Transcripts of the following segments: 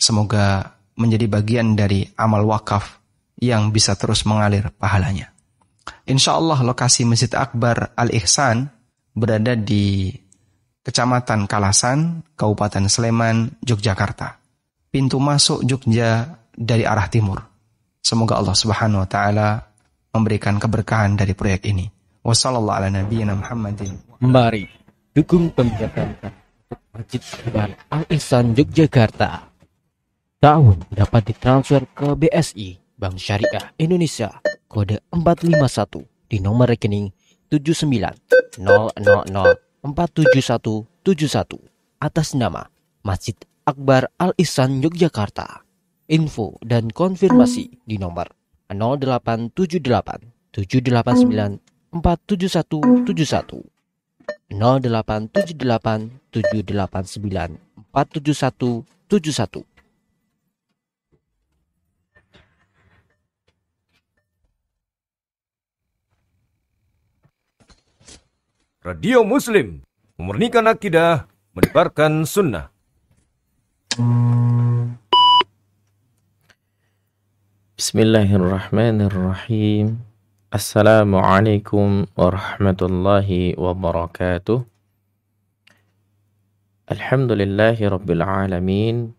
Semoga menjadi bagian dari amal wakaf yang bisa terus mengalir pahalanya. Insya Allah lokasi Masjid Akbar Al-Ihsan berada di Kecamatan Kalasan, Kabupaten Sleman, Yogyakarta. Pintu masuk Jogja dari arah timur. Semoga Allah Subhanahu wa taala memberikan keberkahan dari proyek ini. Wassallallahu ala nabiyyina Muhammadin. Mari dukung pembiayaan Masjid Akbar Al-Ihsan Yogyakarta. Ta'awun dapat ditransfer ke BSI Bank Syariah Indonesia kode 451 di nomor rekening 7900047171 atas nama Masjid Akbar Al-Ihsan Yogyakarta. Info dan konfirmasi di nomor 0878 789 47171 0878 789 47171. Radio Muslim, memurnikan akidah, menyebarkan sunnah. Bismillahirrahmanirrahim. Assalamualaikum warahmatullahi wabarakatuh. Alhamdulillahi rabbil alamin.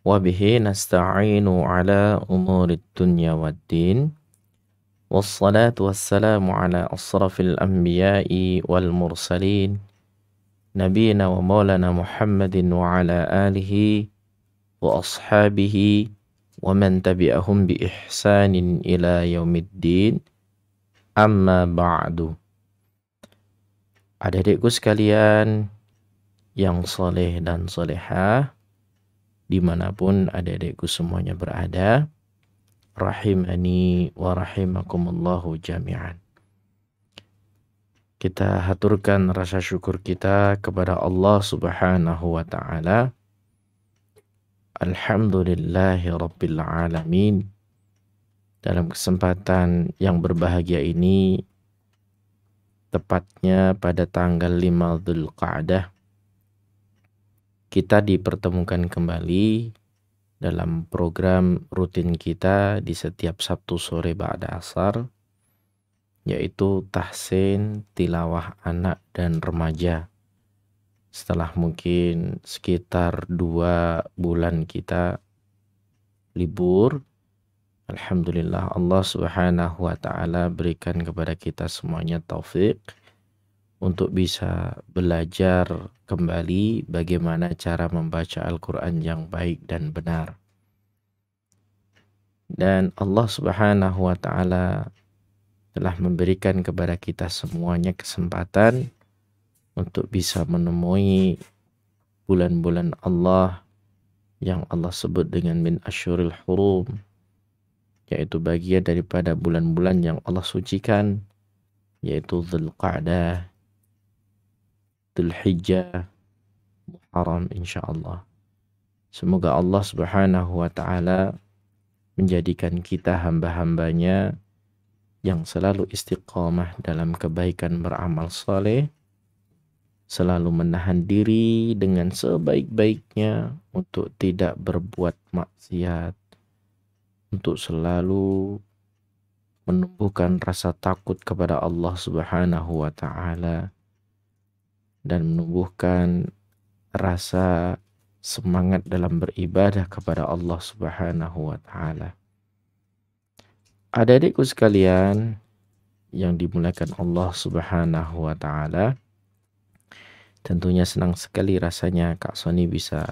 Wabihi nasta'inu ala umurid dunya waddin. Wassalatu wassalamu ala asrafil anbiya'i wal mursalin. Nabiyina wa maulana Muhammadin wa ala alihi wa ashabihi wa man tabi'ahum bi ihsanin ila yaumiddin. Amma ba'du. Adik-adikku sekalian yang soleh dan solehah, dimanapun adik-adikku semuanya berada, rahimani wa rahimakumullahu jami'an. Kita haturkan rasa syukur kita kepada Allah Subhanahu wa ta'ala. Alhamdulillahi rabbil alamin. Dalam kesempatan yang berbahagia ini, tepatnya pada tanggal 5 Dzulqa'dah, kita dipertemukan kembali dalam program rutin kita di setiap Sabtu sore ba'da asar, yaitu tahsin tilawah anak dan remaja. Setelah mungkin sekitar 2 bulan kita libur, alhamdulillah Allah Subhanahu wa ta'ala berikan kepada kita semuanya taufik untuk bisa belajar kembali bagaimana cara membaca Al-Quran yang baik dan benar. Dan Allah Subhanahu wa ta'ala telah memberikan kepada kita semuanya kesempatan untuk bisa menemui bulan-bulan Allah yang Allah sebut dengan min asyuril hurum, yaitu bagian daripada bulan-bulan yang Allah sucikan, yaitu Dzulqa'dah, Dzulhijjah, Muharram, insyaallah. Semoga Allah Subhanahu wa ta'ala menjadikan kita hamba-hambanya yang selalu istiqamah dalam kebaikan beramal saleh, selalu menahan diri dengan sebaik-baiknya untuk tidak berbuat maksiat, untuk selalu menumbuhkan rasa takut kepada Allah Subhanahu wa ta'ala, dan menumbuhkan rasa semangat dalam beribadah kepada Allah Subhanahu wa ta'ala. Adik-adikku sekalian yang dimuliakan Allah Subhanahu wa ta'ala, tentunya senang sekali rasanya Kak Sony bisa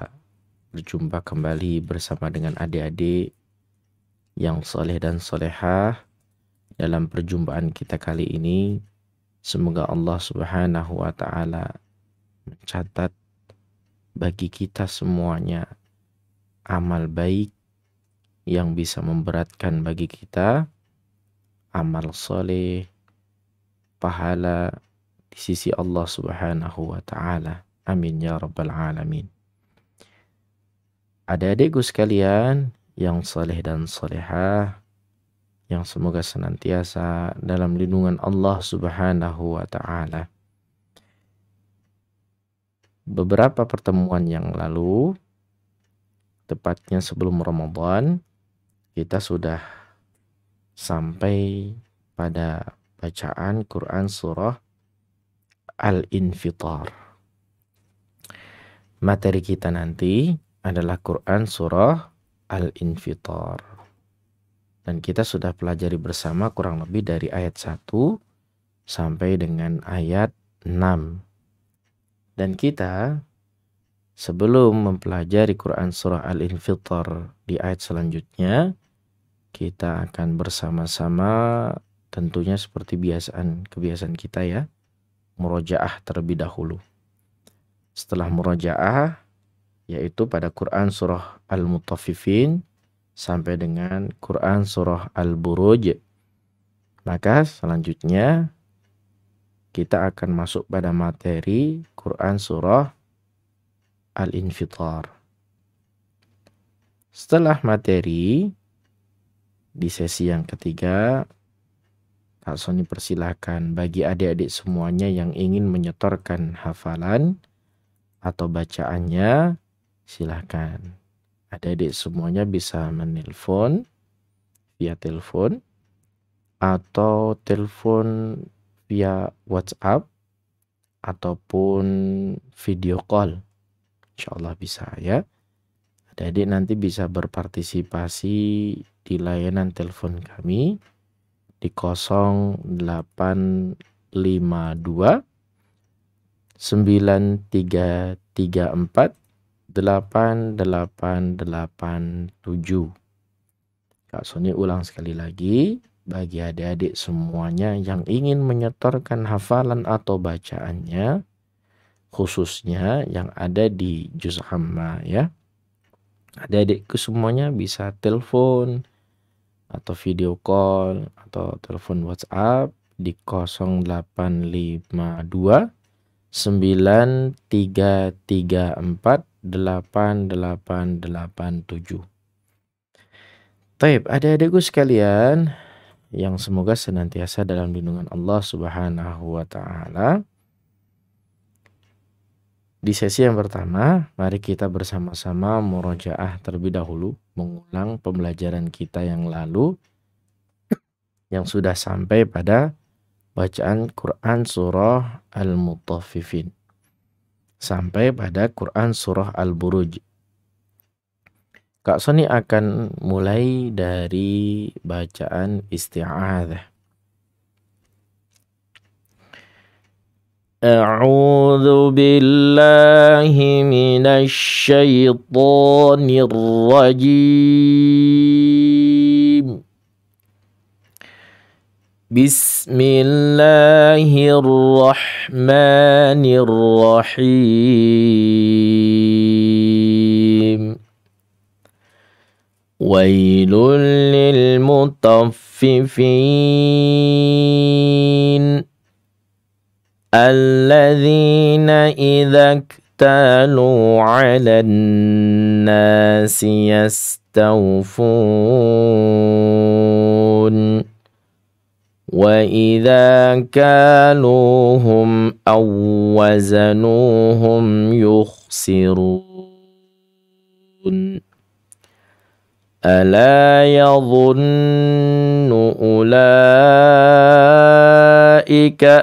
berjumpa kembali bersama dengan adik-adik yang soleh dan solehah dalam perjumpaan kita kali ini. Semoga Allah Subhanahu wa ta'ala mencatat bagi kita semuanya amal baik yang bisa memberatkan bagi kita, amal soleh, pahala di sisi Allah Subhanahu wa ta'ala. Amin ya rabbal alamin. Adik-adikku sekalian yang soleh dan solehah, yang semoga senantiasa dalam lindungan Allah Subhanahu wa ta'ala. Beberapa pertemuan yang lalu tepatnya sebelum Ramadan, kita sudah sampai pada bacaan Quran surah Al-Infitar. Materi kita nanti adalah Quran surah Al-Infitar. Dan kita sudah pelajari bersama kurang lebih dari ayat 1 sampai dengan ayat 6. Dan kita sebelum mempelajari Quran surah Al-Infitar di ayat selanjutnya, kita akan bersama-sama tentunya seperti kebiasaan kita ya, murojaah terlebih dahulu. Setelah murojaah, yaitu pada Quran surah Al-Mutaffifin sampai dengan Quran surah Al-Buruj, maka selanjutnya kita akan masuk pada materi Quran surah Al-Infitar. Setelah materi di sesi yang ketiga, Kak Sony persilahkan bagi adik-adik semuanya yang ingin menyetorkan hafalan atau bacaannya, silahkan. Adik-adik semuanya bisa menelpon via telepon atau telepon via WhatsApp ataupun video call. Insyaallah bisa ya. Adik-adik nanti bisa berpartisipasi di layanan telepon kami di 0852 9334 8887. Kak Sony ulang sekali lagi, bagi adik-adik semuanya yang ingin menyetorkan hafalan atau bacaannya, khususnya yang ada di Juz Amma ya. Adik-adikku semuanya bisa telepon atau video call atau telepon WhatsApp di 0852 9334 8887. Taib, adik-adikku sekalian yang semoga senantiasa dalam lindungan Allah Subhanahu wa taala. Di sesi yang pertama, mari kita bersama-sama murojaah terlebih dahulu, mengulang pembelajaran kita yang lalu yang sudah sampai pada bacaan Quran surah Al-Mutaffifin sampai pada Quran surah Al-Buruj. Kak Sony akan mulai dari bacaan isti'adzah. A'udzu billahi minasy syaithanir rajim. Bismillahirrahmanirrahim. Wailul lil mutaffifin alladzina idza iktalu 'alan nasi yastawfun wa idza kaluhum aw wazanuhum yukhsirun. Ala yadhunnu ulaika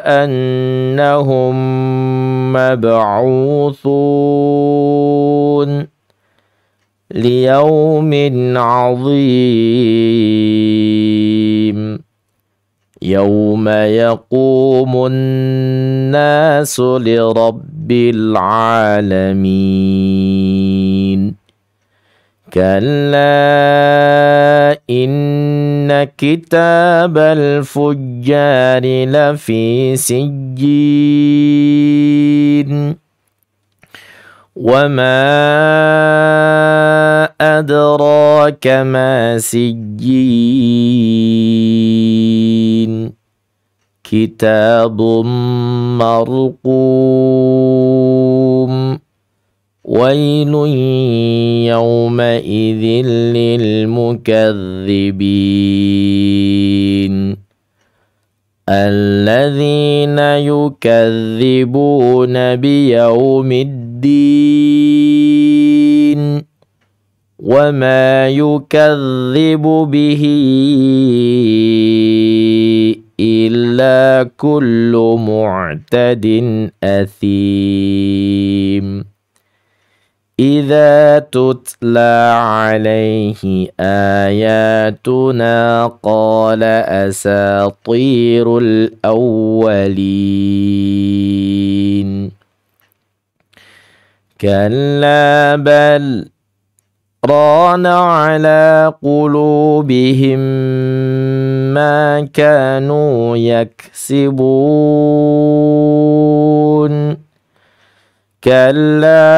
annahum mab'uthun liyaumin 'azim yawma yaqumun nasu lirabbil 'alamin. Kalla inna kitabal fujjari lafi sijjin wa ma adraka ma sijjin kitabun marqum wailun yawma'idhin lil mukaththibin alladzina yukadzibuna biyaumiddin وما يكذب به إلا كل معتد أثيم إذا تتلى عليه آياتنا قال أساطير الأولين كلا بل ران على قلوبهم ما كانوا يكسبون كلا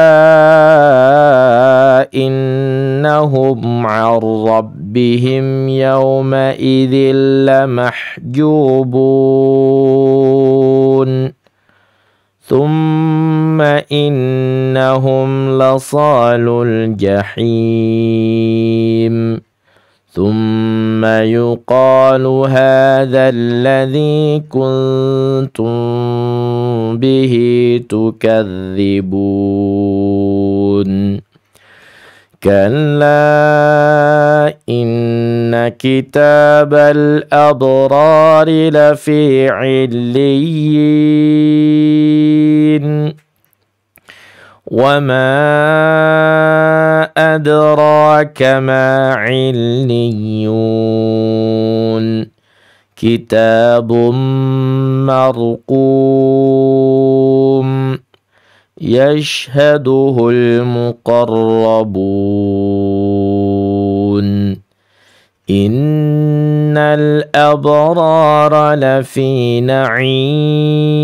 إنهم عن ربهم يومئذ لمحجوبون ثم إنهم لصالو الجحيم ثم يقال هذا الذي كنتم به تكذبون كلا إن كتاب الأبرار لفي عليين وما أدراك ما عليون كتاب مرقوم يشهده المقربون إن الأبرار لفي نعيم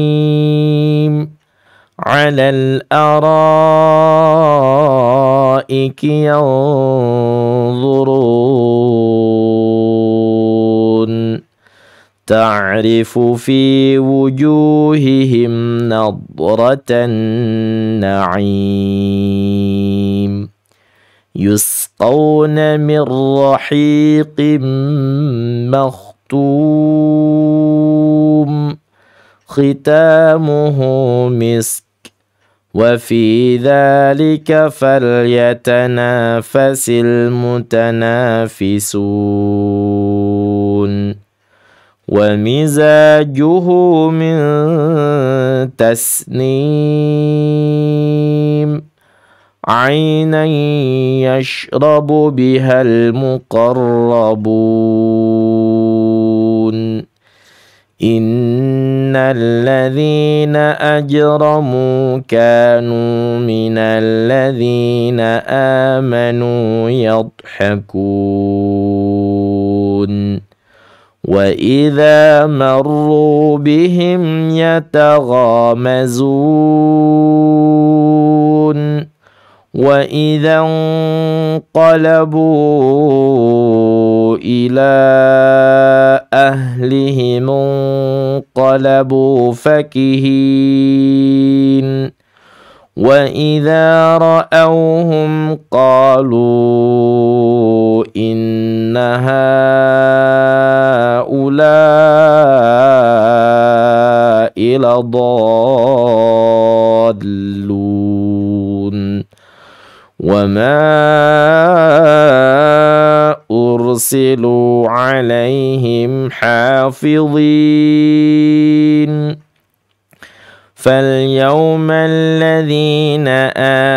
على الأرائك ينظرون تعرف في وجوههم نضرة النعيم يسقون من رحيق مختوم ختامه مسك وفي ذلك فليتنافس المتنافسون ومزاجه من تسنيم عينا يشرب بها المقربون إن الذين أجرموا كانوا من الذين آمنوا يضحكون وإذا مروا بهم يتغامزون وإذا انقلبوا إلى أهلهم انقلبوا فكهين وإذا رأوهم قالوا إن هؤلاء لضالون وما أرسلوا عليهم حافظين فاليوم الذين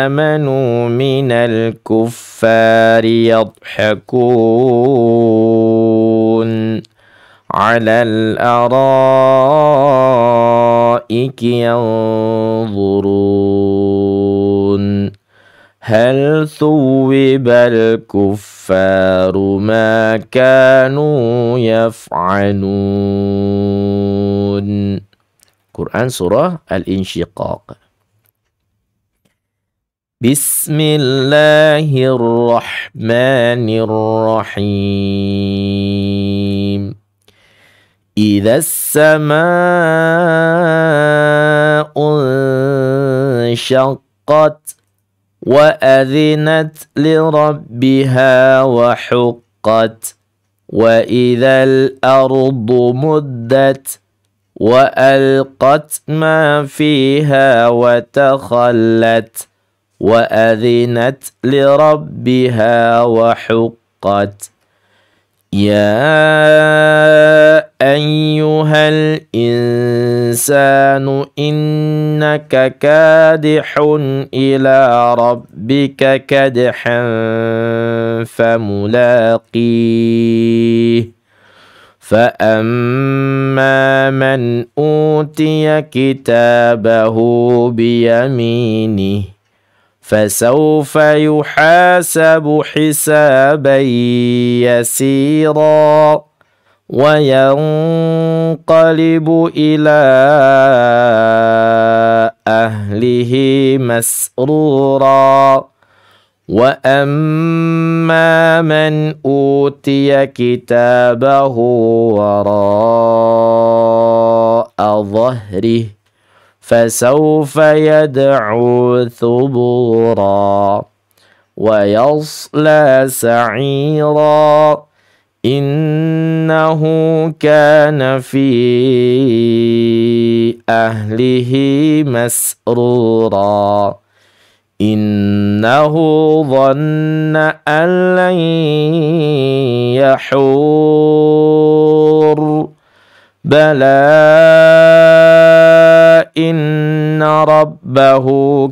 آمنوا من الكفار يضحكون على الأرائك ينظرون هل ثوب الكفار ما كانوا يفعلون. Quran Surah Al-Insyiqaq. Bismillahirrahmanirrahim. إذا السماء انشقت وأذنت لربها وحقت وإذا الأرض مدت وألقت ما فيها وتخلت وأذنت لربها وحقت يا أيها الإنسان إنك كادح إلى ربك كدحا فملاقيه فأما من أوتي كتابه بيمينه فسوف يحاسب حسابا يسيرا وينقلب إلى أهله مسرورا وأما من أوتي كتابه وراء ظهره فسوف يدعو ثبورا ويصلى سعيرا إنه كان في أهله مسرورا إنه ظن أن لن يحور بلى إن ربه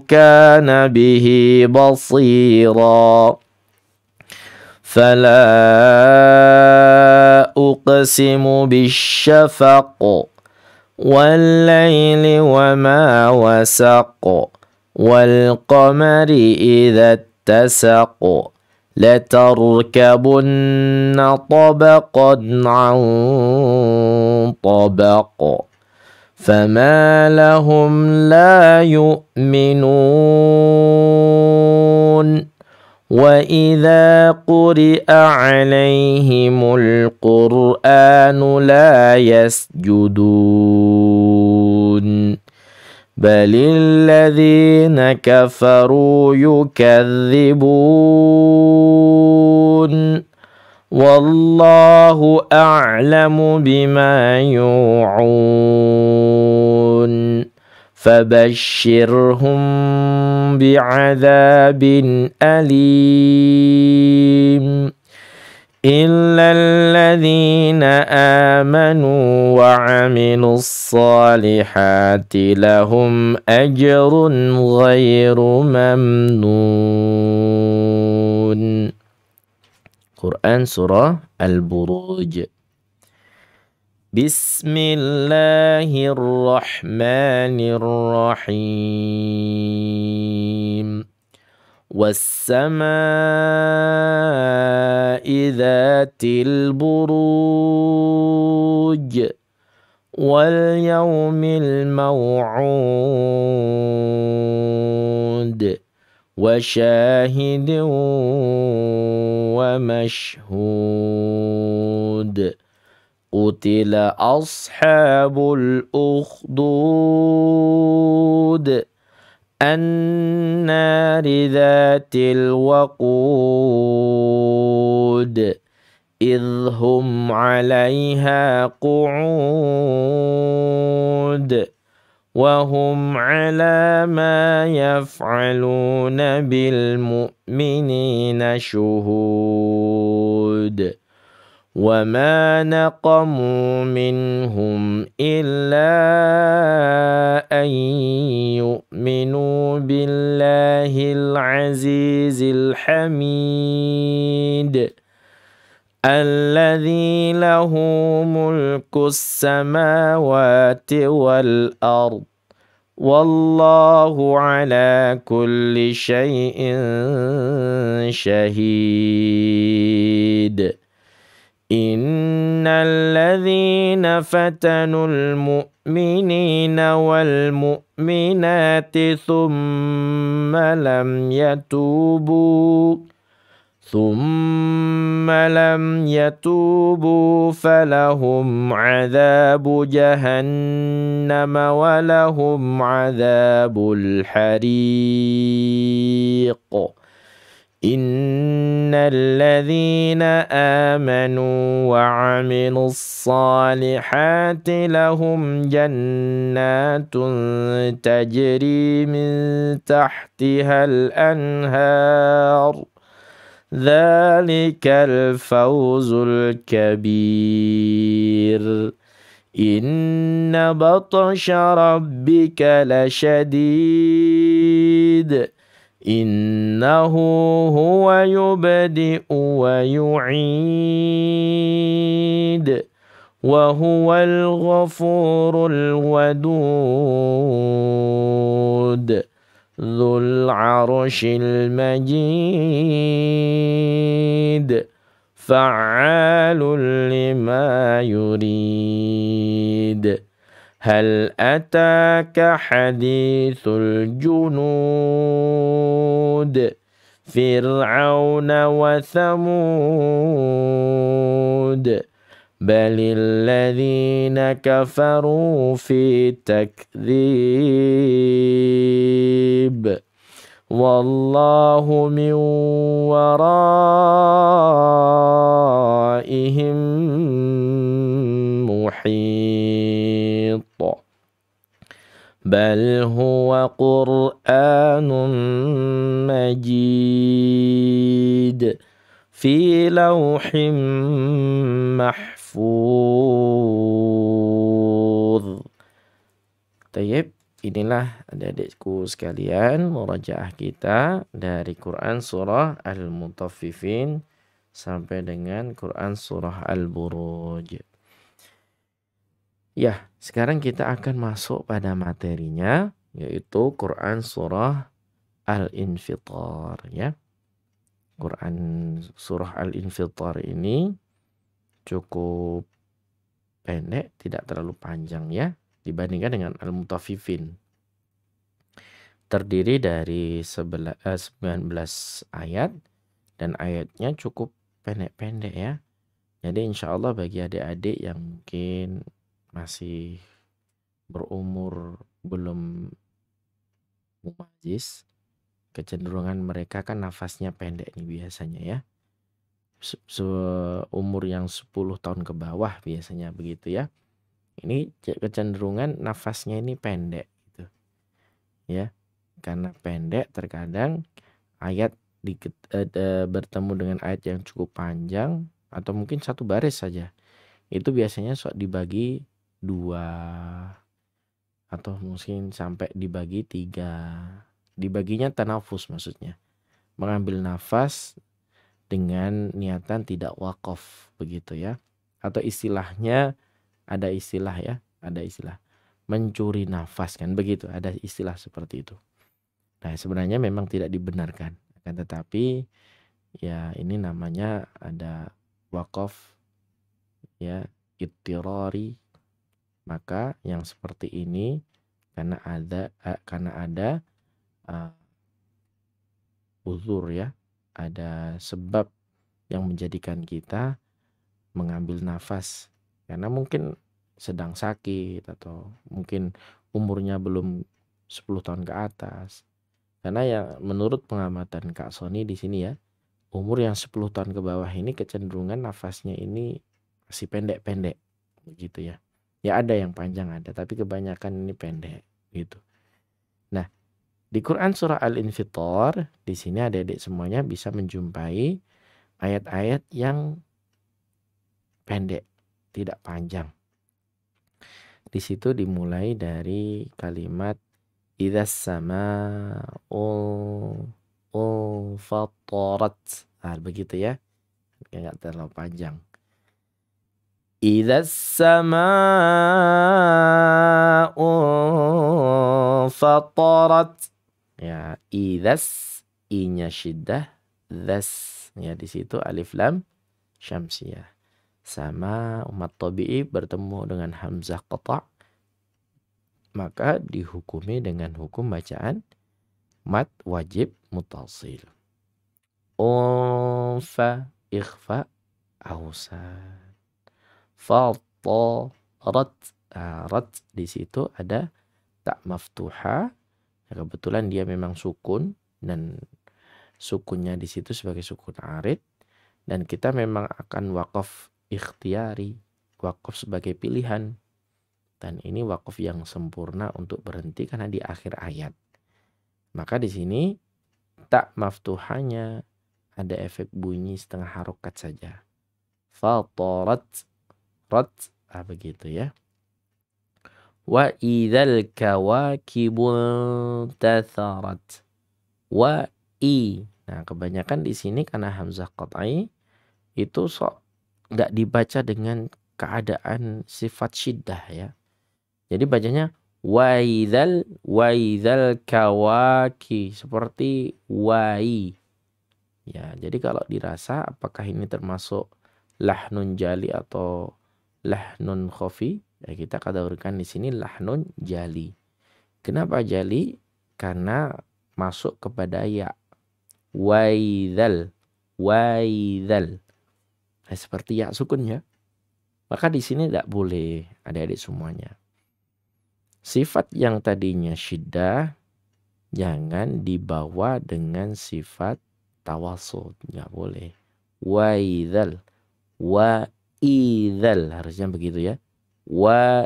كان به بصيرا فلا أقسم بالشفق والليل وما وسق والقمر إذا اتسق لتركبن طبقا عن طبق فما لهم لا يؤمنون وإذا قرئ عليهم القرآن لا يسجدون بل الذين كفروا يكذبون والله أعلم بما يوعون فبشرهم بعذاب أليم إلا الذين آمنوا وعملوا الصالحات لهم أجر غير ممنون. Quran Surah Al-Buruj. Bismillahirrahmanirrahim. والسماء ذات البروج واليوم الموعود وشاهد ومشهود قتل أصحاب الأخدود النار ذات الوقود إذ هم عليها قعود وهم على ما يفعلون بالمؤمنين شهود وما نقموا منهم إلا أن يؤمنوا بالله العزيز الحميد الذي له ملك السماوات والأرض والله على كل شيء شهيد إن الذين فتنوا المؤمنين والمؤمنات ثم لم يتوبوا فلهم عذاب جهنم ولهم عذاب الحريق Innalladzina amanu wa 'amilus salihati lahum jannatun tajri min tahtihal anhar. Dzalikal fawzul kabir. Inna batsha rabbika lasyadid. Innahu huwa yubdi'u wa yu'id. Wa huwal ghafurul wadud. Dzul 'arsyil majid. Fa'alul lima yurid. Hal ataka hadithul junud. Fir'auna wa thamud. Balil ladzina kafaru fi takdzib. Wallahu min waraihim muhit. Bal huwa Qur'anun majid fi lawhim mahfuz. Tayyib, inilah adik-adikku sekalian murajaah kita dari Quran surah Al-Mutaffifin sampai dengan Quran surah Al-Buruj. Ya, sekarang kita akan masuk pada materinya, yaitu Quran surah Al-Infitar, ya. Quran surah Al-Infitar ini cukup pendek, tidak terlalu panjang, ya, dibandingkan dengan Al-Mutaffifin. Terdiri dari 19 ayat dan ayatnya cukup pendek-pendek, ya. Jadi insya Allah bagi adik-adik yang mungkin masih berumur belum mumajiz, kecenderungan mereka kan nafasnya pendek nih biasanya, ya. Umur yang 10 tahun ke bawah biasanya begitu, ya. Ini kecenderungan nafasnya ini pendek gitu. Ya. Karena pendek terkadang ayat bertemu dengan ayat yang cukup panjang atau mungkin satu baris saja. Itu biasanya dibagi 2 atau mungkin sampai dibagi 3. Dibaginya tanafus maksudnya. Mengambil nafas dengan niatan tidak wakaf begitu, ya. Atau istilahnya ada istilah, ya, ada istilah mencuri nafas kan begitu, ada istilah seperti itu. Nah, sebenarnya memang tidak dibenarkan, akan tetapi ya ini namanya ada wakaf, ya, ittirari. Maka yang seperti ini karena ada uzur, ya, ada sebab yang menjadikan kita mengambil nafas karena mungkin sedang sakit atau mungkin umurnya belum 10 tahun ke atas. Karena ya menurut pengamatan Kak Sony di sini, ya, umur yang 10 tahun ke bawah ini kecenderungan nafasnya ini masih pendek-pendek begitu, ya. Ya ada yang panjang ada, tapi kebanyakan ini pendek gitu. Nah, di Quran surah Al-Infitar di sini adik-adik semuanya bisa menjumpai ayat-ayat yang pendek, tidak panjang. Di situ dimulai dari kalimat idzas sama'u fatarat. Nah, begitu, ya. Enggak terlalu panjang. Idzas sama'u fatarat. Ya, idzas i-nya syiddah, dzas, ya, di situ alif lam syamsiyah. Sama umat tabi'i bertemu dengan hamzah qata', maka dihukumi dengan hukum bacaan mad wajib muttasil. Unfa ikhfa awsat. Fatarat, rat di situ ada tak maftuha. Kebetulan dia memang sukun dan sukunnya di situ sebagai sukun arid, dan kita memang akan wakaf ikhtiyari, wakaf sebagai pilihan. Dan ini wakaf yang sempurna untuk berhenti karena di akhir ayat. Maka di sini tak maftuhanya ada efek bunyi setengah harokat saja. Fatarat, rat, begitu ya. Wa idzal kawakibun tatharat. Wa i. Nah, kebanyakan di sini karena hamzah qat'i itu nggak dibaca dengan keadaan sifat syiddah ya. Jadi bacanya waidal kawaki, seperti wai. Ya, jadi kalau dirasa apakah ini termasuk lahnun jali atau lahnun khafi? Ya, kita kategorikan di sini lahnun jali. Kenapa jali? Karena masuk kepada ya. Waidal. Seperti ya sukun ya. Maka di sini tidak boleh adik-adik semuanya. Sifat yang tadinya syiddah jangan dibawa dengan sifat tawasud, nggak boleh. Waidal, harusnya begitu ya. Waidal,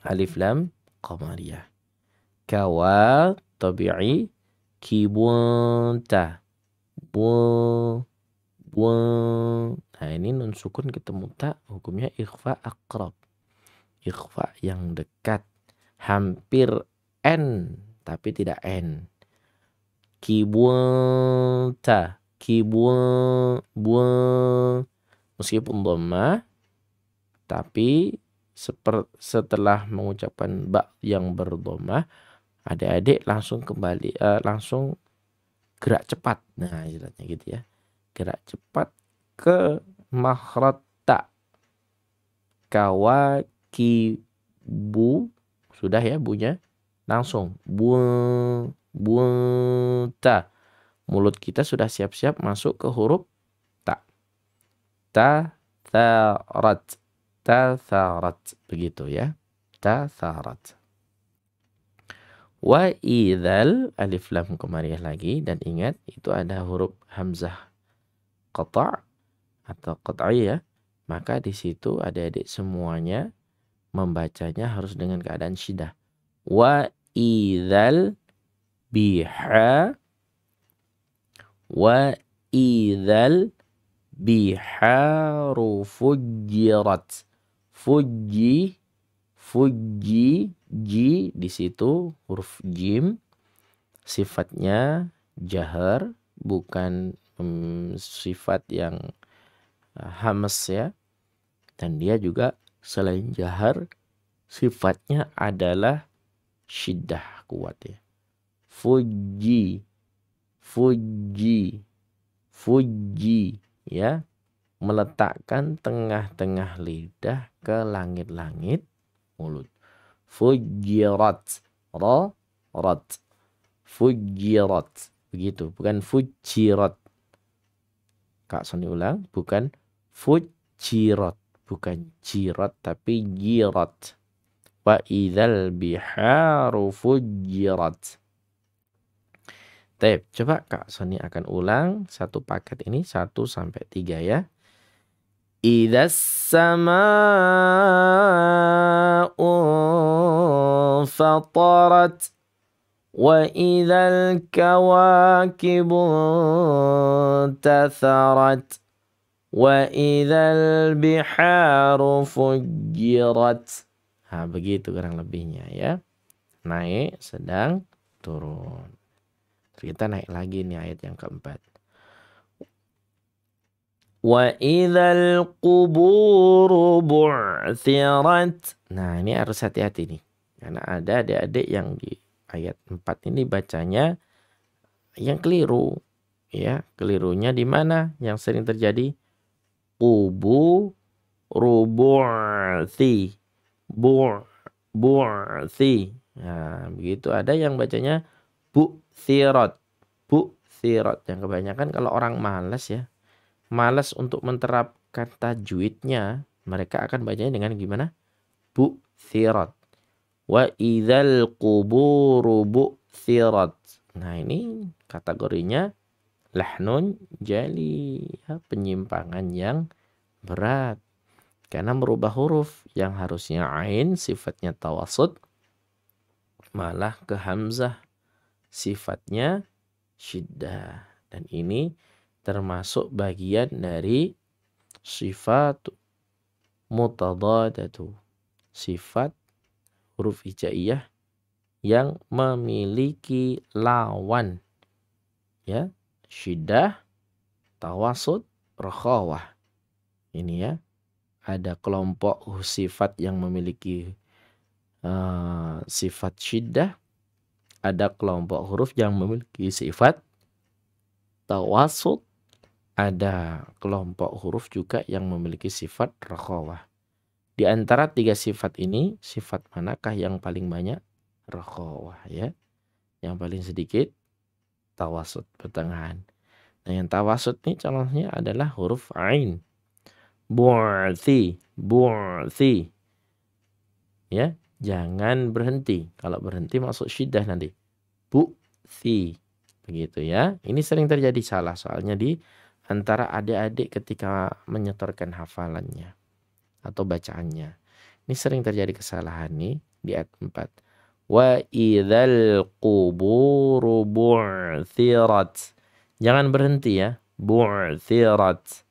alif lam qamariyah. Kawa tabi'i, kibunta, bu. Nah ini nun sukun ketemu ta, hukumnya ikhfa aqrab. Ikhfa yang dekat, hampir n tapi tidak n. Kibunta, meskipun dhamma, tapi setelah mengucapkan ba yang berdhamma, adik-adik langsung kembali langsung gerak cepat. Nah istilahnya gitu ya, gerak cepat ke makhraj ta. Kawakibu, sudah ya bunya, langsung ta. Mulut kita sudah siap-siap masuk ke huruf ta. Tatharat, begitu ya. Tatharat. Wa idzal, alif lam qamariyah lagi, dan ingat itu ada huruf hamzah qata' atau qat'i ya. Maka di situ adik-adik semuanya membacanya harus dengan keadaan syiddah. Wa idzal biharu fujirat. Fuji, ji di situ huruf jim, sifatnya jahar, bukan sifat yang hamas ya. Dan dia juga selain jahar, sifatnya adalah syiddah, kuat ya. Fuji ya, meletakkan tengah-tengah lidah ke langit-langit mulut. Fujirat, rat, fujirat, begitu, bukan fujirat. Kak Soni ulang, bukan fujirat, bukan jirat tapi jirat. Wa idzal biharu fujirat. Baik, coba Kak Soni akan ulang satu paket ini 1 sampai 3 ya. Idzas samaa'u fatarat wa idzal kawakibu tatharat wa idzal biharu fujirat. Nah, begitu kurang lebihnya ya. Naik, sedang, turun. Kita naik lagi nih ayat yang keempat. Wa idzal quburu bu'thirat. Nah, ini harus hati-hati nih. Karena ada adik-adik yang di ayat 4 ini bacanya yang keliru. Ya, kelirunya di mana? Yang sering terjadi quburu bu'thi. Bu'thi. Nah, begitu. Ada yang bacanya bu'thirat. Yang kebanyakan kalau orang malas ya, malas untuk menerapkan tajwidnya, mereka akan bacanya dengan gimana? Bu'thirat. Wa idzal quburu bu'thirat. Nah, ini kategorinya lahnun jali, ya, penyimpangan yang berat. Karena merubah huruf yang harusnya ain sifatnya tawasud malah ke hamzah sifatnya syiddah. Dan ini termasuk bagian dari sifat mutadadatu, sifat huruf hijaiyah yang memiliki lawan, ya, syiddah, tawasud, rakhawah. Ini ya, ada kelompok sifat yang memiliki sifat syiddah, ada kelompok huruf yang memiliki sifat tawasud, ada kelompok huruf juga yang memiliki sifat rakhawah. Di antara tiga sifat ini, sifat manakah yang paling banyak? Rakhawah, ya. Yang paling sedikit tawasud, pertengahan. Nah, yang tawasud ini contohnya adalah huruf ain. Bu'thi, bu'thi. Ya, jangan berhenti. Kalau berhenti masuk syiddah nanti. Bu'thi. Begitu ya. Ini sering terjadi salah soalnya di antara adik-adik ketika menyetorkan hafalannya atau bacaannya. Ini sering terjadi kesalahan nih di ayat 4. Wa idzal quburu bu'thirat. Jangan berhenti ya. Bu'thirat.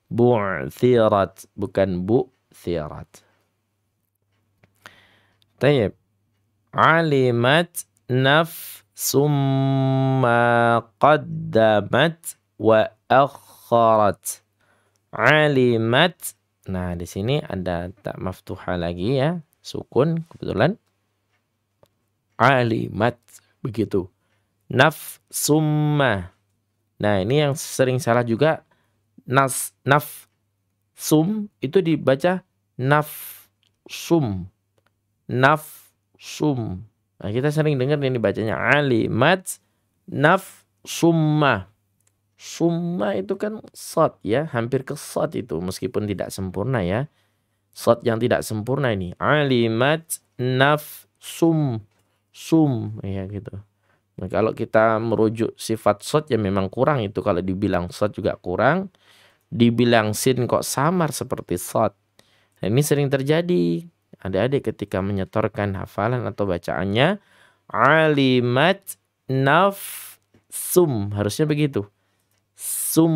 Bu'thirat, bukan bu'thirat. Tayyib. Alimat nafsum ma qaddamat wa akharat. Alimat. Nah, di sini ada tak maftuha lagi ya, sukun kebetulan. Alimat, begitu. Nafsumma. Nah, ini yang sering salah juga. Nafsum itu dibaca nafsum. Nafsum. Nah, kita sering dengar ini bacanya alimat nafsumma. Summa itu kan shad ya, hampir ke shad itu meskipun tidak sempurna ya. Shad yang tidak sempurna ini. Alimat nafsum. Sum ya gitu. Nah, kalau kita merujuk sifat shad ya memang kurang itu, kalau dibilang shad juga kurang. Dibilang sin kok samar seperti shad. Nah, ini sering terjadi. Adik-adik ketika menyetorkan hafalan atau bacaannya alimat nafsum, harusnya begitu. Sum,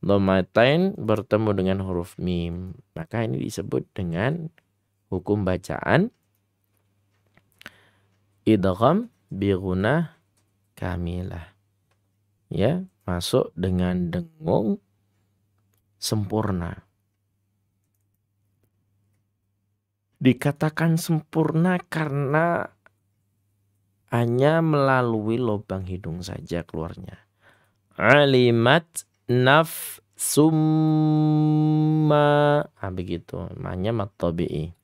dhammatain bertemu dengan huruf mim. Maka ini disebut dengan hukum bacaan idgham bi ghunnah kamilah. Ya, masuk dengan dengung sempurna. Dikatakan sempurna karena hanya melalui lubang hidung saja keluarnya. Alimat nafsumma. Begitu. Hanya mat tabi'i.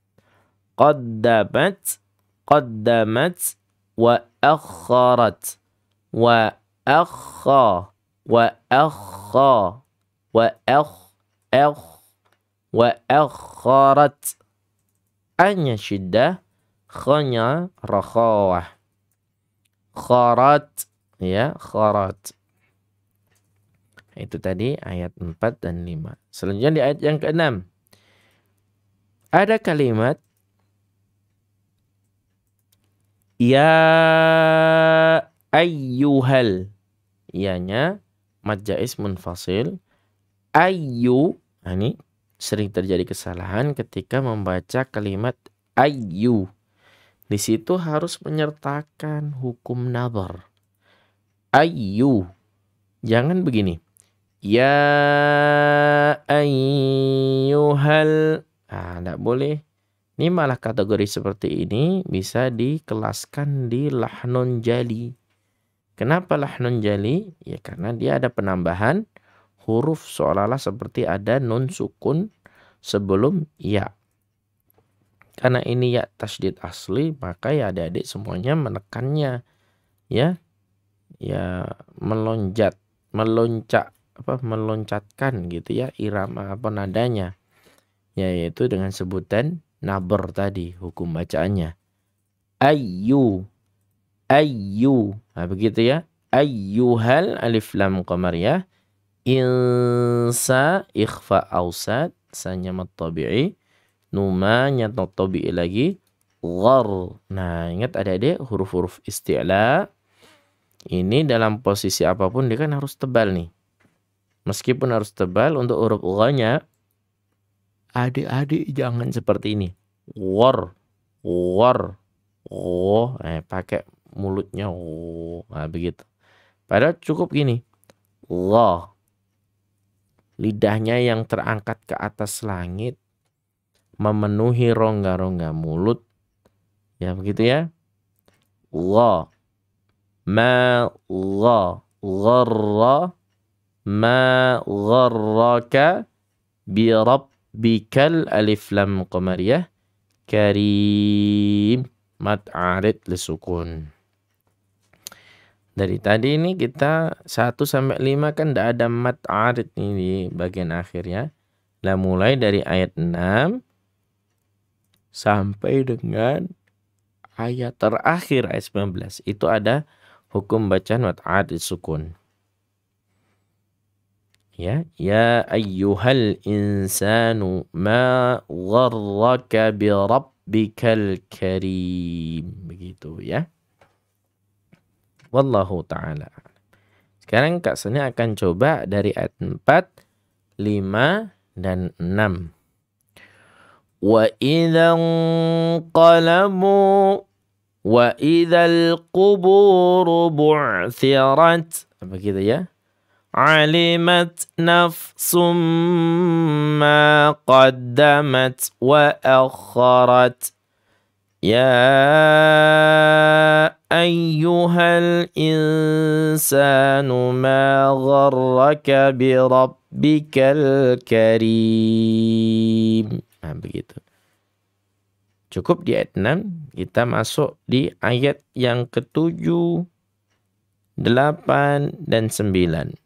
Qaddamat. Qaddamat. Wa akharat. Wa akha. Wa akha. Wa wa akharat. Hanya syiddah, khanya rakhawah. Kharat, ya, kharat. Itu tadi ayat 4 dan 5. Selanjutnya di ayat yang ke-6. Ada kalimat ya ayyuhal. Ianya mad jaiz munfasil. Ayyu, ini sering terjadi kesalahan ketika membaca kalimat ayyu. Di situ harus menyertakan hukum nadhar. Ayyu. Jangan begini. Ya ayyuhal. Tidak boleh. Ini malah kategori seperti ini bisa dikelaskan di lahnun jali. Kenapa lahnun jali? Ya karena dia ada penambahan huruf seolah-olah seperti ada nun sukun sebelum ya. Karena ini ya tasydid asli, maka ya adik-adik semuanya menekannya. Ya. Ya meloncatkan gitu ya irama nadanya. Yaitu dengan sebutan nabar tadi hukum bacaannya. Ayyu. ayyu. Nah, begitu ya. Ayyuhal alif lam qamariyah. Insa ikhfa ausad. Sanya mat tabi'i. Numa nyata tabi'i lagi. Ghar. Nah, ingat adik-adik huruf-huruf isti'la. Ini dalam posisi apapun dia kan harus tebal nih. Meskipun harus tebal untuk huruf gha-nya, adik-adik jangan seperti ini. War, war, oh, pakai mulutnya, oh, nah, begitu. Padahal cukup gini, gha, lidahnya yang terangkat ke atas langit, memenuhi rongga-rongga mulut, ya begitu ya. Gha, ma, gha, gharra, ma gharraka bi rabbikal alif lam qamariyah karim mad arid lisukun. Dari tadi ini kita 1 sampai 5 kan tidak ada mad arid nih di bagian akhirnya. Nah, mulai dari ayat 6 sampai dengan ayat terakhir ayat 19 itu ada hukum bacaan mad arid sukun. Ya, ya ayyuhal insanu ma gharraka bi rabbikal karim. Begitu ya. Wallahu ta'ala. Sekarang Kak Sony akan coba dari ayat 4, 5, dan 6. Wa idzan qalamu wa idzal quburu bu'thirat. Begitu ya. Alimat nafsum ma qaddamat wa akharat. Ya ayyuhal insanu ma gharraka bi rabbikal karim. Nah, begitu. Cukup di ayat 6, kita masuk di ayat yang ke-7, 8, dan 9.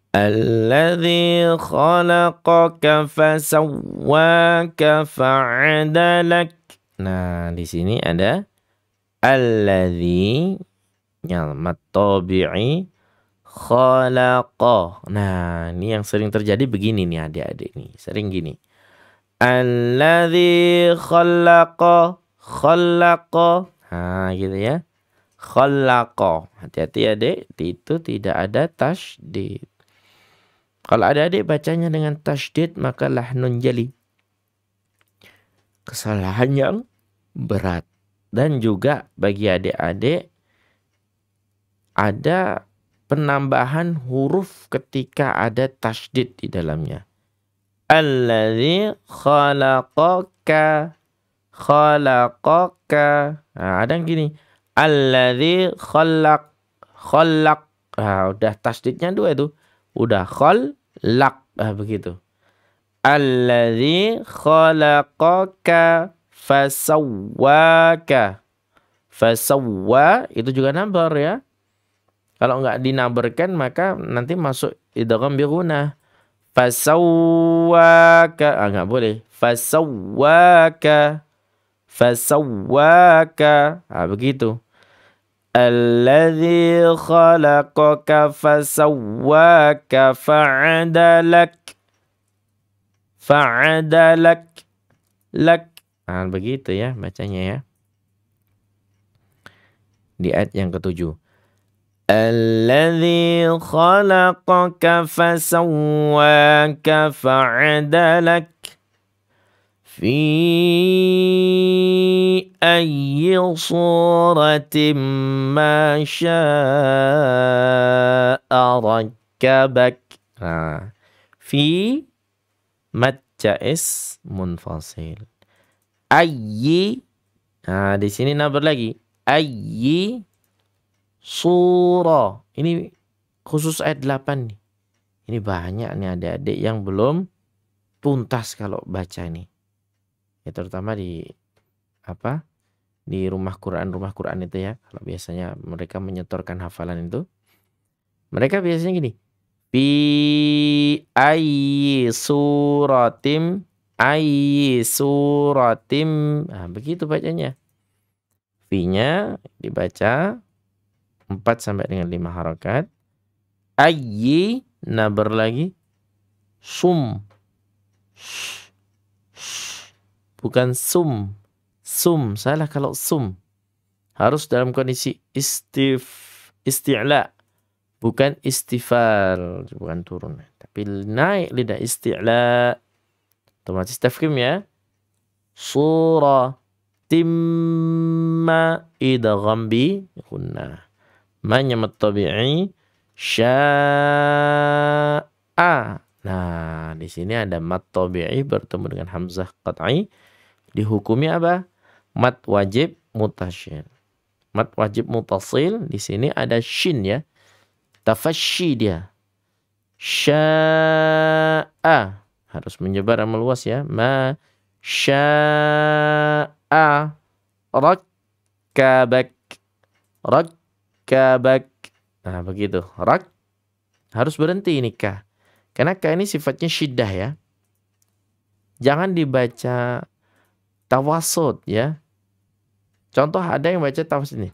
Alladzi khalaqaka fasawwaka fa'adalak. Nah, di sini ada alladzi mat tabi'i khalaqa. Nah, ini yang sering terjadi begini nih adik-adik nih. Sering gini. Alladzi khalaqa. Nah, gitu ya. Khalaqa. Hati-hati adik, itu tidak ada tasydid. Kalau adik-adik bacanya dengan tasydid, maka lahnun jali. Kesalahan yang berat. Dan juga bagi adik-adik, ada penambahan huruf ketika ada tasydid di dalamnya. Alladzi khalaqaka. Nah, ada yang gini. Alladzi khalaq. Nah, udah tasydidnya 2 itu. Udah khalaq. Nah, begitu. Alladzi khalaqaka fasawwaka. Fasawwa itu juga nabar ya. Kalau enggak dinabarkan maka nanti masuk idgham bi gunnah. Fasawwaka. Enggak boleh. Fasawwaka. Ah, begitu. Alladzi khalaqaka fasawwaka fa'adalak. Lak. Nah, begitu ya bacanya ya. Di ayat yang ke-7. Alladzi khalaqaka fasawwaka fa'adalak. Fi ayyi suratin ma sya'a rakkabak. Nah, fi mad jaiz munfasil. Ayyi. Nah, di sini nabar lagi. Ayyi surah. Ini khusus ayat 8 nih. Ini banyak nih adik-adik yang belum tuntas kalau baca ini. Ya, terutama di di rumah Quran itu ya. Kalau biasanya mereka menyetorkan hafalan itu, mereka biasanya gini. Fi ayyi suratim. Nah, begitu bacanya. Fi-nya dibaca 4 sampai dengan 5 harakat. Ayyi, nabar lagi. Sum. Bukan sum. Sum, salah kalau sum. Harus dalam kondisi isti'la. Bukan istifal. Bukan turun. Tapi naik lidah isti'la. Otomatis tafkhim ya. Surah. Timma idgham bi gunnah. Man yamat tabi'i sya'a. Nah, di sini ada mat tabi'i bertemu dengan hamzah qat'i. Dihukumi apa? Mat wajib mutasyil. Mat wajib mutasil di sini ada shin ya. Tafasyi dia. Sya'a. Harus menyebar meluas ya. Ma sya'a rakkabak. Rakkabak. Nah, begitu. Harus berhenti ini kah. Karena kah ini sifatnya syiddah ya. Jangan dibaca tawasud ya. Contoh ada yang baca tawasud ini.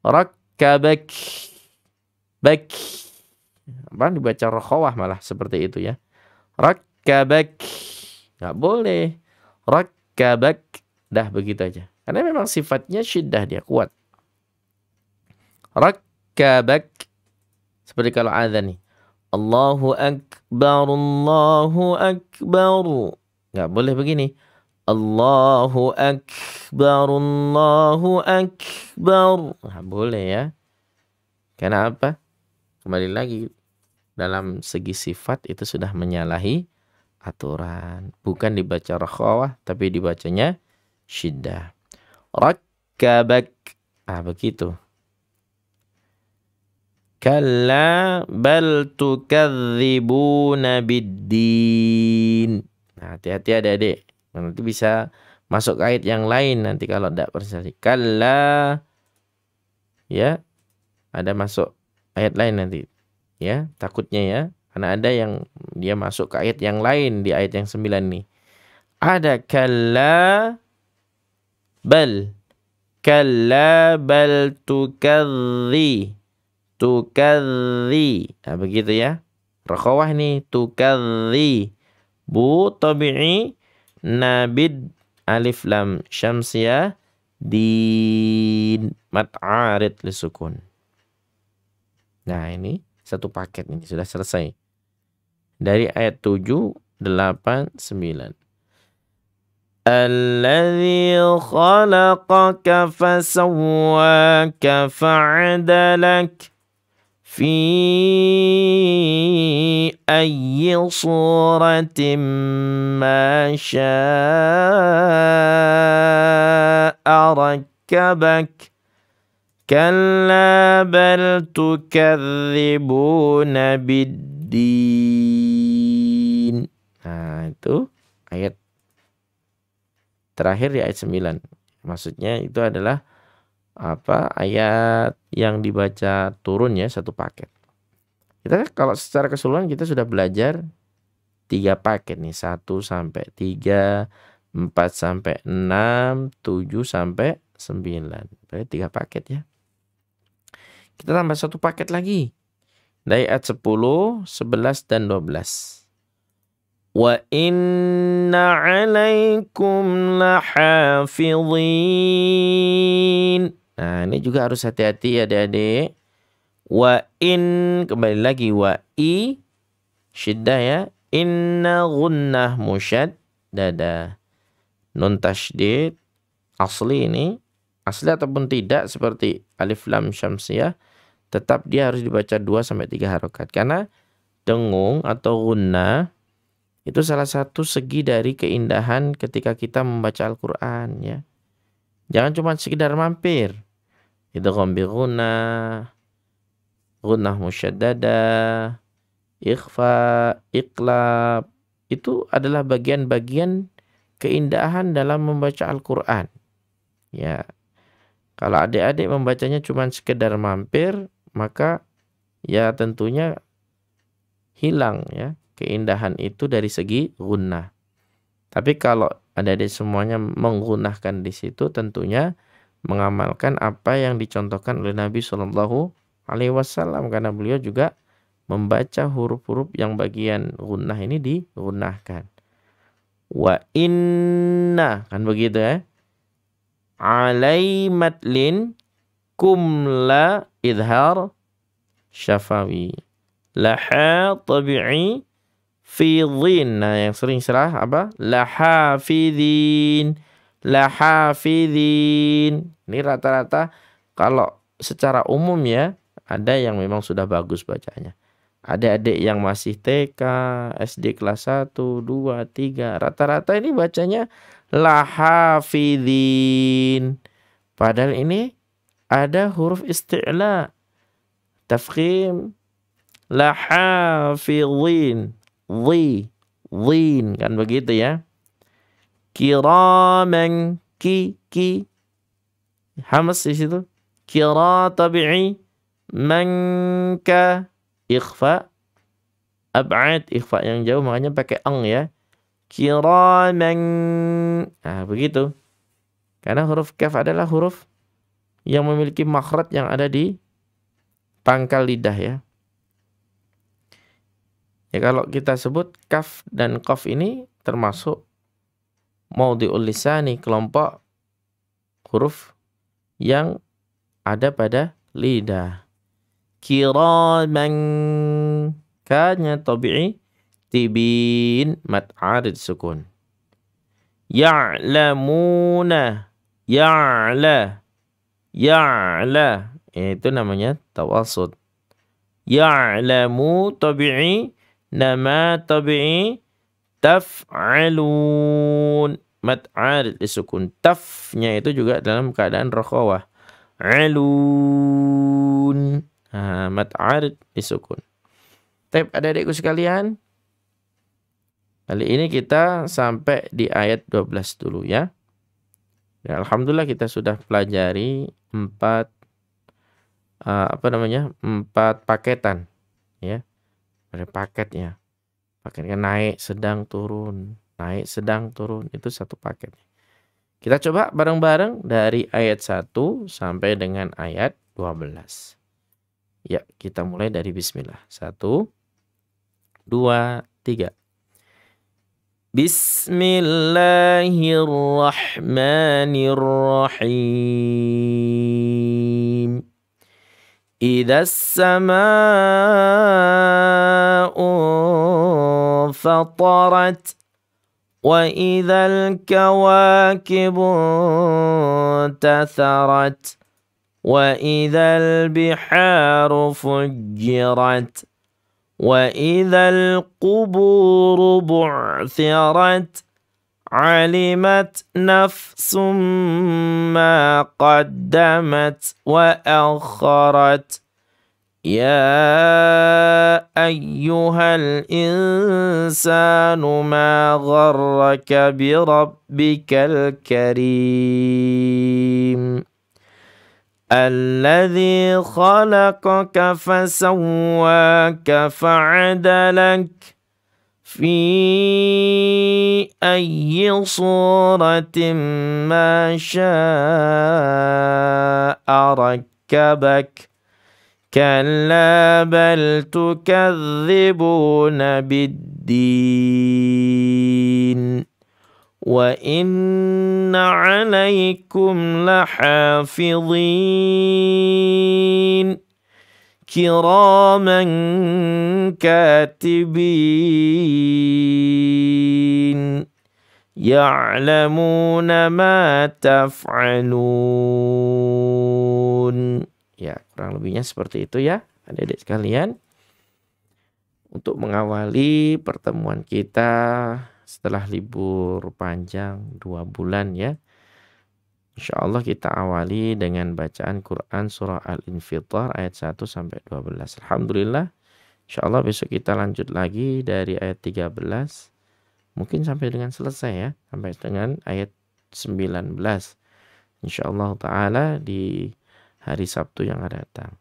Rakkabak. Bak. Apa dibaca rakhawah malah seperti itu ya. Rakkabak. Enggak boleh. Rakkabak. Dah begitu aja. Karena memang sifatnya syiddah dia kuat. Rakkabak. Seperti kalau azan nih. Allahu akbar, Allahu akbar. Enggak boleh begini. Allahu akbar, Allahu akbar. Enggak boleh ya. Karena apa? Kembali lagi. Dalam segi sifat itu sudah menyalahi aturan. Bukan dibaca rakhawah, tapi dibacanya syiddah. Rakkabak. Begitu. Kalla bal tukadzibuna biddin. Nah, hati-hati adik-adik. Nanti bisa masuk ke ayat yang lain nanti kalau tidak percaya. Kalla. Ya. Ada masuk ayat lain nanti. Ya, takutnya ya. Karena ada yang dia masuk ke ayat yang lain di ayat yang 9 nih. Ada kalla bal. Kalla bal tukadzi. Tukadzi. Nah, begitu ya. Rakhawah nih. Tukadzi. Bu tabi'i. Nabid. Alif lam syamsiyah. Din. Mat'arid lisukun. Nah, ini satu paket ini sudah selesai. Dari ayat 7, 8, 9. Alladzi khalaqaka fasawwaka fa'adalak. Fi ayyi suratin ma sya'a rakkabak. Kalla bal tukadzibuna biddin. Nah, itu ayat terakhir di ayat 9. Maksudnya itu adalah ayat yang dibaca turun ya, satu paket. Kita kalau secara keseluruhan kita sudah belajar 3 paket nih, 1 sampai 3, 4 sampai 6, 7 sampai 9. Berarti 3 paket ya. Kita tambah 1 paket lagi. Dari ayat 10, 11 dan 12. Wa inna 'alaikum lahafizin. Nah, ini juga harus hati-hati ya adik-adik. Wa in, kembali lagi wa i syiddah ya. Inna gunnah musyaddada. Nun tasydid asli ini, asli ataupun tidak seperti alif lam syamsiyah, tetap dia harus dibaca 2 sampai 3 harokat. Karena dengung atau gunnah itu salah satu segi dari keindahan ketika kita membaca Al-Quran ya. Jangan cuma sekedar mampir. Idgham bi gunnah, gunnah musyaddada, ikhfa, iqlab. Itu adalah bagian-bagian keindahan dalam membaca Al-Quran. Ya. Kalau adik-adik membacanya cuma sekedar mampir, maka ya tentunya hilang ya keindahan itu dari segi gunnah. Tapi kalau adik-adik semuanya menggunakan di situ, tentunya mengamalkan apa yang dicontohkan oleh Nabi Shallallahu Alaihi Wasallam, karena beliau juga membaca huruf-huruf yang bagian gunnah ini digunnahkan. Wa inna, kan begitu ya. Alai matlin kumla idhar syafawi. Laha tabi'i fi dhin. Nah, yang sering salah apa? Lahafidhin. Lahafidhin. Ini rata-rata kalau secara umum ya, ada yang memang sudah bagus bacanya. Adik-adik yang masih TK, SD kelas 1, 2, 3, rata-rata ini bacanya lahafidhin. Padahal ini ada huruf isti'la, tafkhim, lahafidhin, dhin, kan begitu ya. Kiraman, ki, hamas di situ. Kira tabi'i, manka, ikhfa, ab'ad, ikhfa yang jauh, makanya pakai ang ya. Kiraman. Nah, begitu. Karena huruf kaf adalah huruf yang memiliki makhraj yang ada di pangkal lidah ya. Ya, kalau kita sebut kaf dan qaf ini termasuk maudhi'ul lisani, kelompok huruf yang ada pada lidah. Kiraman, kanya tabi'i, tibin, mad arid sukun. Ya'lamuna, ya'la, itu namanya tawasud. Ya'lamu tabi'i, nama tabi'i, taf'alun, mad arid sukun. Tafnya itu juga dalam keadaan rakhawah. Alun. Mad arid disukun. Tapi adik-adikku sekalian, kali ini kita sampai di ayat 12 dulu ya. Ya, alhamdulillah kita sudah pelajari 4 paketan ya. Ada paketnya. Paketnya naik, sedang, turun, naik, sedang, turun, itu satu paket. Kita coba bareng-bareng dari ayat 1 sampai dengan ayat 12. Ya, kita mulai dari bismillah. 1, 2, 3. Bismillahirrahmanirrahim. Idza as-samaa'u fatarat wa idzal kawakibu tatharat wa idzal biharu fujjirat wa idzal quburu bu'thirat alimat nafsum ma qaddamat wa akharat. Ya ayyuhal insanu ma gharraka bi rabbikal karim alladzi khalaqaka fasawwaka fa'adalak fi ayyi suratin ma syaa rakkabak. Kalla bal tukadzibuna biddin wa inna alaikum lahafidhin kiraman katibin ya'lamuna ma taf'alun. Ya, kurang lebihnya seperti itu ya, adik-adik sekalian. Untuk mengawali pertemuan kita setelah libur panjang 2 bulan ya. Insyaallah kita awali dengan bacaan Quran surah Al-Infitar ayat 1 sampai 12. Alhamdulillah. Insyaallah besok kita lanjut lagi dari ayat 13. Mungkin sampai dengan selesai ya, sampai dengan ayat 19. Insyaallah taala di hari Sabtu yang akan datang.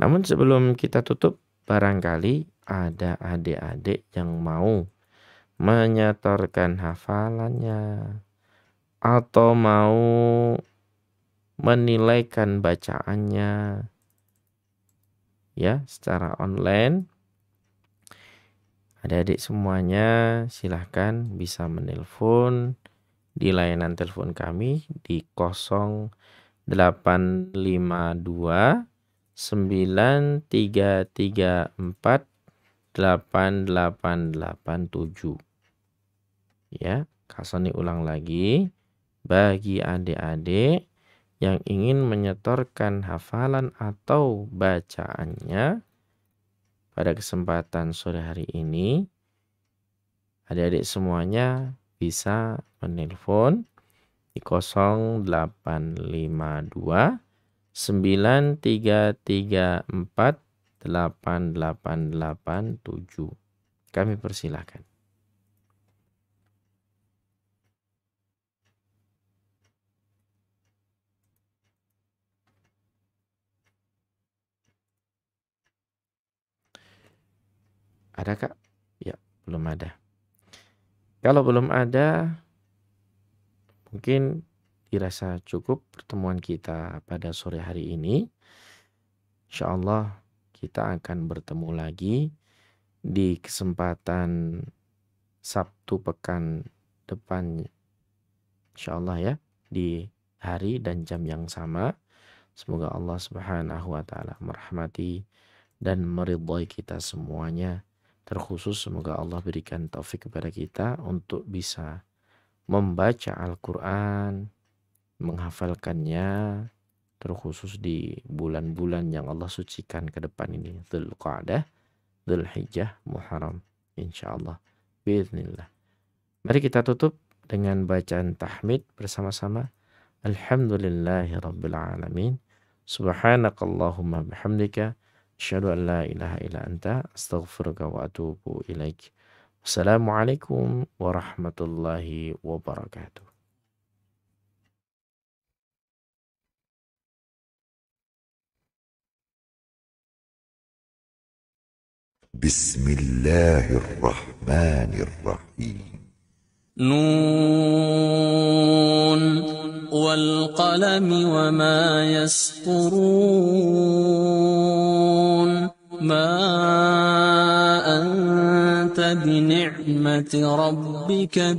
Namun sebelum kita tutup, barangkali ada adik-adik yang mau menyetorkan hafalannya atau mau menilaikan bacaannya ya secara online, adik-adik semuanya silahkan bisa menelpon di layanan telepon kami di 0852 9334 8887. Ya, Kak Soni ulang lagi. Bagi adik-adik yang ingin menyetorkan hafalan atau bacaannya pada kesempatan sore hari ini, adik-adik semuanya bisa menelpon di 0852 9334 8887. Kami persilahkan. Ada Kak? Ya, belum ada. Kalau belum ada, mungkin dirasa cukup pertemuan kita pada sore hari ini. Insya Allah kita akan bertemu lagi di kesempatan Sabtu pekan depan. Insya Allah ya, di hari dan jam yang sama. Semoga Allah Subhanahu wa Ta'ala merahmati dan meridhai kita semuanya. Terkhusus semoga Allah berikan taufik kepada kita untuk bisa membaca Al-Quran, menghafalkannya, terkhusus di bulan-bulan yang Allah sucikan ke depan ini. Dzulqa'dah, Dzulhijjah, Muharram. InsyaAllah. Biiznillah. Mari kita tutup dengan bacaan tahmid bersama-sama. Alhamdulillahi Rabbil Alamin. Subhanakallahumma bihamdika. Asyhadu an la ilaha illa anta astaghfiruka wa atubu ilaik. Wassalamualaikum warahmatullahi wabarakatuh. Bismillahirrahmanirrahim. Nun wal qalami wa ma yasturun. Ma anta bi ni'mati rabbika